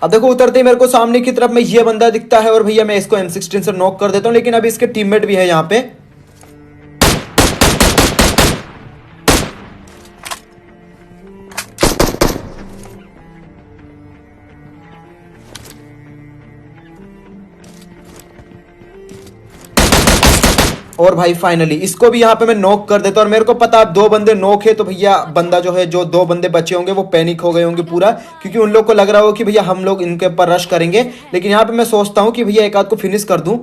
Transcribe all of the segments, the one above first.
अब देखो उतरते ही मेरे को सामने की तरफ में ये बंदा दिखता है और भैया मैं इसको M16 से नॉक कर देता हूँ, लेकिन अभी इसके टीममेट भी है यहाँ पे। और भाई फाइनली इसको भी यहाँ पे मैं नॉक कर देता हूँ। और मेरे को पता अब 2 बंदे नॉक है, तो भैया बंदा जो है, जो 2 बंदे बचे होंगे वो पैनिक हो गए होंगे पूरा, क्योंकि उन लोग को लग रहा हो कि भैया हम लोग इनके ऊपर रश करेंगे। लेकिन यहाँ पे मैं सोचता हूँ कि भैया एक आध को फिनिश कर दूं।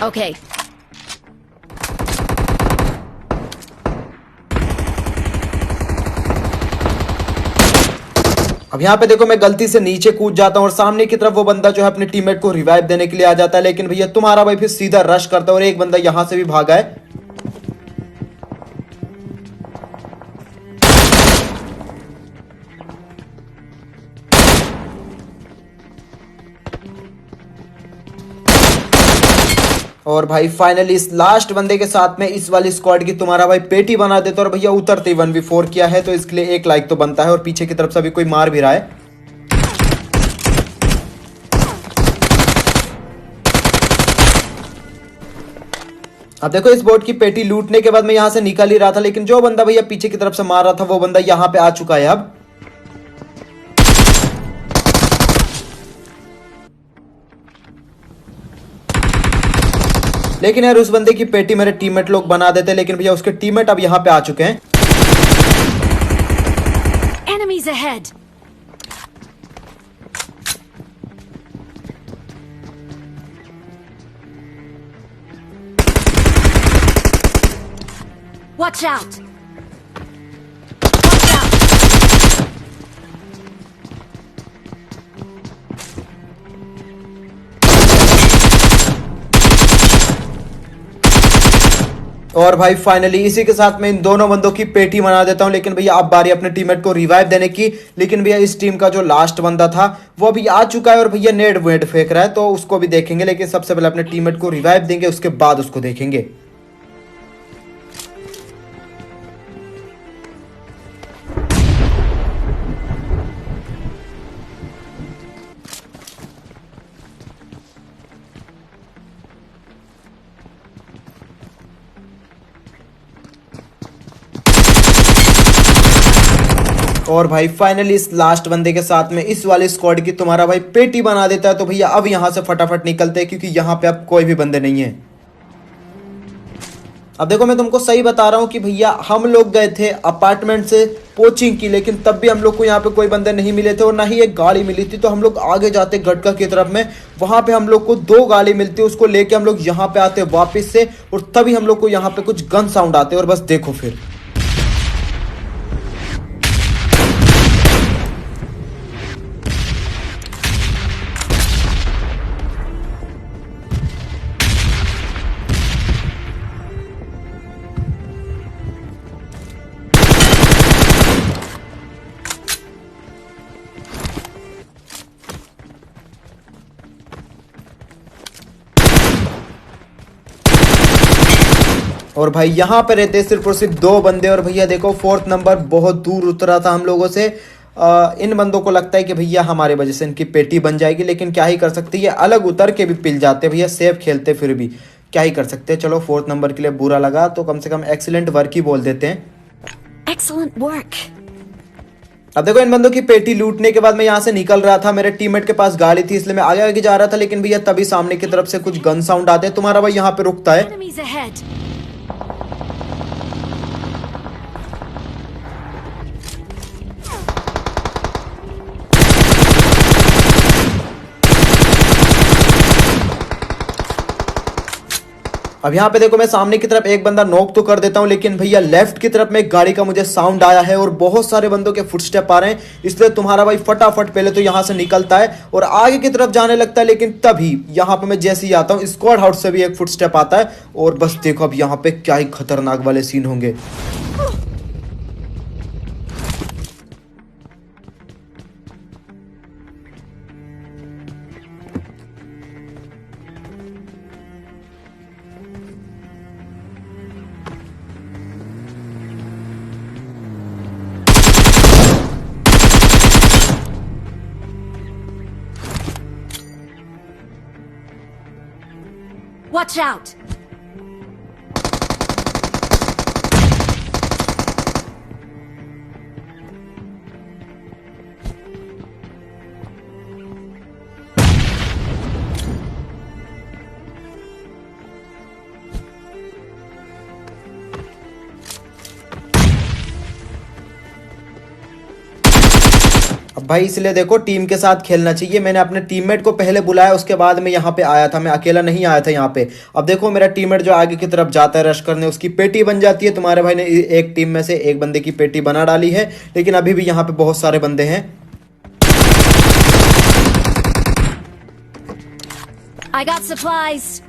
Okay. अब यहाँ पे देखो मैं गलती से नीचे कूद जाता हूँ और सामने की तरफ वो बंदा जो है अपने टीममेट को रिवाइव देने के लिए आ जाता है, लेकिन भैया तुम्हारा भाई फिर सीधा रश करता है और एक बंदा यहां से भी भागा है। और भाई फाइनली इस लास्ट बंदे के साथ में इस वाली स्क्वाड की तुम्हारा भाई पेटी बना देता है। और भैया उतरते ही 1v4 किया है, तो इसके लिए 1 लाइक तो बनता है। और पीछे की तरफ से अभी कोई मार भी रहा है। अब देखो इस बोट की पेटी लूटने के बाद मैं यहां से निकल ही रहा था, लेकिन जो बंदा भैया पीछे की तरफ से मार रहा था वो बंदा यहां पे आ चुका है अब। लेकिन यार उस बंदे की पेटी मेरे टीममेट लोग बना देते, लेकिन भैया उसके टीममेट अब यहां पे आ चुके हैं। Enemies ahead. Watch out. Watch out. और भाई फाइनली इसी के साथ मैं इन दोनों बंदों की पेटी बना देता हूं। लेकिन भैया अब बारी अपने टीममेट को रिवाइव देने की। लेकिन भैया इस टीम का जो लास्ट बंदा था वो अभी आ चुका है और भैया नेड वेड फेंक रहा है, तो उसको भी देखेंगे। लेकिन सबसे पहले अपने टीममेट को रिवाइव देंगे, उसके बाद उसको देखेंगे। और भाई फाइनली इस लास्ट बंदे के साथ में इस वाले स्क्वाड की तुम्हारा भाई पेटी बना देता है। तो भैया अब यहां से फटाफट निकलते हैं, क्योंकि यहां पे अब कोई भी बंदे नहीं है। अब देखो मैं तुमको सही बता रहा हूं कि भैया हम लोग गए थे अपार्टमेंट से कोचिंग की, लेकिन तब भी हम लोग को यहाँ पे कोई बंदे नहीं मिले थे और ना ही एक गाड़ी मिली थी। तो हम लोग आगे जाते गटका की तरफ में, वहां पे हम लोग को 2 गाड़ी मिलती है, उसको लेके हम लोग यहाँ पे आते वापस से, और तभी हम लोग को यहाँ पे कुछ गन साउंड आते और बस देखो फिर। और भाई यहाँ पे रहते सिर्फ और सिर्फ 2 बंदे। और भैया देखो 4th नंबर बहुत दूर उतरा था हम लोगों से। इन बंदों को लगता है कि भैया हमारे वजह से इनकी पेटी बन जाएगी, लेकिन क्या ही कर सकते हैं, ये अलग उतर के भी पिल जाते भैया, सेफ खेलते फिर भी क्या ही कर सकते हैं। चलो 4th नंबर के लिए बुरा लगा, तो कम से कम एक्सीलेंट वर्क ही बोल देते हैं। Excellent work. अब देखो इन बंदों की पेटी लूटने के बाद मैं यहाँ से निकल रहा था, मेरे टीममेट के पास गाड़ी थी इसलिए मैं आगे आगे जा रहा था। लेकिन भैया तभी सामने की तरफ से कुछ गन साउंड आते हैं, तुम्हारा भाई यहाँ पे रुकता है। Enemies ahead. अब यहाँ पे देखो मैं सामने की तरफ एक बंदा नॉक तो कर देता हूँ, लेकिन भैया लेफ्ट की तरफ में एक गाड़ी का मुझे साउंड आया है और बहुत सारे बंदों के फुटस्टेप आ रहे हैं, इसलिए तुम्हारा भाई फटाफट पहले तो यहाँ से निकलता है और आगे की तरफ जाने लगता है। लेकिन तभी यहाँ पे मैं जैसे ही आता हूँ स्क्वाड हाउस से भी एक फुटस्टेप आता है और बस देखो अब यहाँ पे क्या ही खतरनाक वाले सीन होंगे। Watch out! अब भाई इसलिए देखो टीम के साथ खेलना चाहिए। मैंने अपने टीममेट को पहले बुलाया, उसके बाद मैं यहाँ पे आया था, मैं अकेला नहीं आया था यहाँ पे। अब देखो मेरा टीममेट जो आगे की तरफ जाता है रश करने, उसकी पेटी बन जाती है। तुम्हारे भाई ने एक टीम में से एक बंदे की पेटी बना डाली है, लेकिन अभी भी यहाँ पे बहुत सारे बंदे हैं। I got supplies.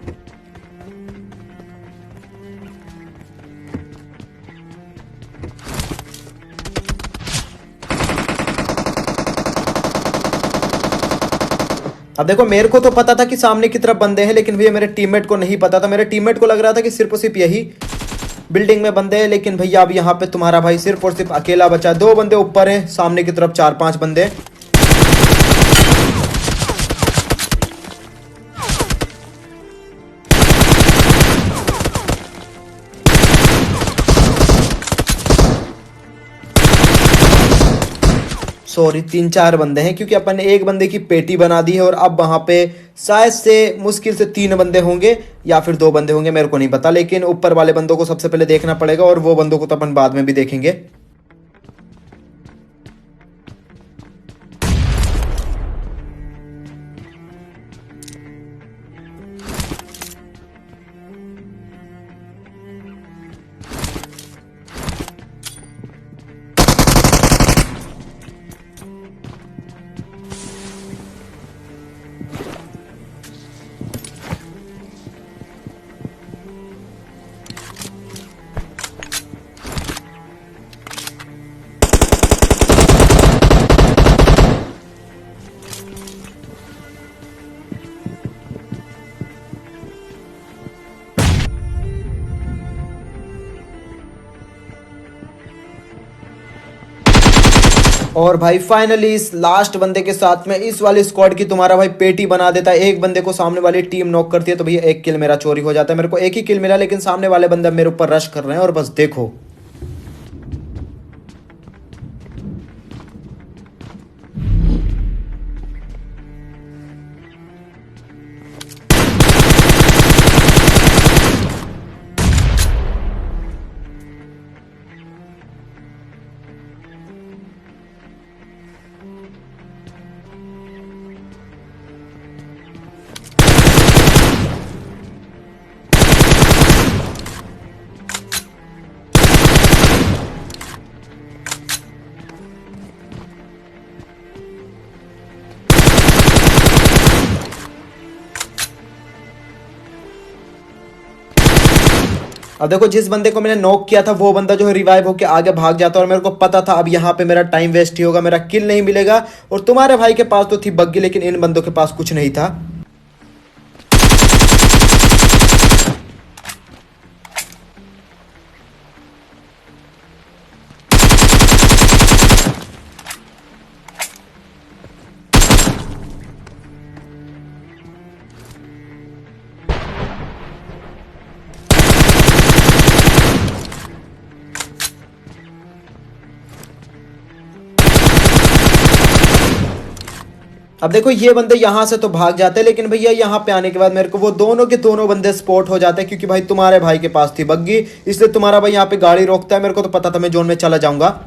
अब देखो मेरे को तो पता था कि सामने की तरफ बंदे हैं, लेकिन भैया मेरे टीममेट को नहीं पता था। मेरे टीममेट को लग रहा था कि सिर्फ और सिर्फ यही बिल्डिंग में बंदे हैं, लेकिन भैया अब यहाँ पे तुम्हारा भाई सिर्फ और सिर्फ अकेला बचा। दो बंदे ऊपर हैं, सामने की तरफ 4-5 बंदे। सॉरी 3-4 बंदे हैं, क्योंकि अपन ने एक बंदे की पेटी बना दी है और अब वहां पे शायद से मुश्किल से 3 बंदे होंगे या फिर 2 बंदे होंगे, मेरे को नहीं पता। लेकिन ऊपर वाले बंदों को सबसे पहले देखना पड़ेगा और वो बंदों को तो अपन बाद में भी देखेंगे। और भाई फाइनली इस लास्ट बंदे के साथ में इस वाली स्क्वाड की तुम्हारा भाई पेटी बना देता है। एक बंदे को सामने वाली टीम नॉक करती है तो भैया 1 किल मेरा चोरी हो जाता है। मेरे को 1 ही किल मिला, लेकिन सामने वाले बंदे मेरे ऊपर रश कर रहे हैं और बस देखो। अब देखो जिस बंदे को मैंने नॉक किया था वो बंदा जो है रिवाइव होकर आगे भाग जाता है, और मेरे को पता था अब यहाँ पे मेरा टाइम वेस्ट ही होगा, मेरा किल नहीं मिलेगा। और तुम्हारे भाई के पास तो थी बग्गी, लेकिन इन बंदों के पास कुछ नहीं था। अब देखो ये बंदे यहाँ से तो भाग जाते हैं, लेकिन भैया यहाँ पे आने के बाद मेरे को वो दोनों के दोनों बंदे स्पॉट हो जाते हैं, क्योंकि भाई तुम्हारे भाई के पास थी बग्गी, इसलिए तुम्हारा भाई यहाँ पे गाड़ी रोकता है। मेरे को तो पता था मैं जोन में चला जाऊंगा।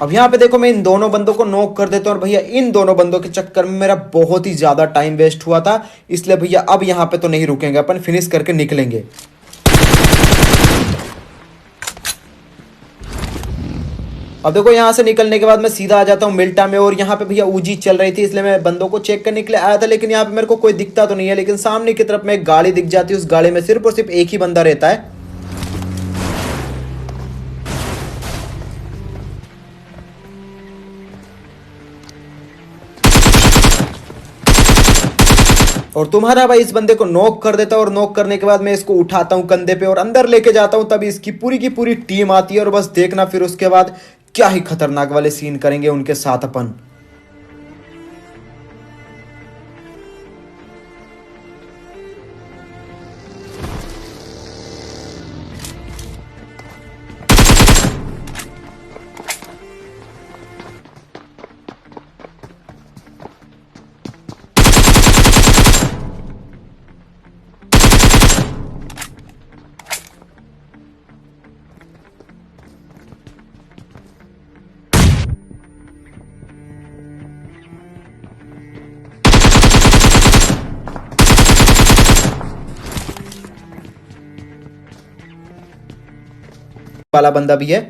अब यहाँ पे देखो मैं इन दोनों बंदों को नॉक कर देता हूँ, और भैया इन दोनों बंदों के चक्कर में मेरा बहुत ही ज्यादा टाइम वेस्ट हुआ था, इसलिए भैया अब यहाँ पे तो नहीं रुकेंगे, अपन फिनिश करके निकलेंगे। अब देखो यहाँ से निकलने के बाद मैं सीधा आ जाता हूँ मिल्टा में, और यहाँ पे भैया ऊजी चल रही थी, इसलिए मैं बंदों को चेक करने के लिए आया था। लेकिन यहाँ पे मेरे को कोई दिखता तो नहीं है, लेकिन सामने की तरफ में एक गाड़ी दिख जाती है, उस गाड़ी में सिर्फ और सिर्फ एक ही बंदा रहता है। और तुम्हारा भाई इस बंदे को नॉक कर देता है और नॉक करने के बाद मैं इसको उठाता हूँ कंधे पे और अंदर लेके जाता हूँ। तभी इसकी पूरी की पूरी टीम आती है और बस देखना फिर उसके बाद क्या ही खतरनाक वाले सीन करेंगे उनके साथ अपन। वाला बंदा भी है।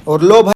और लो भाई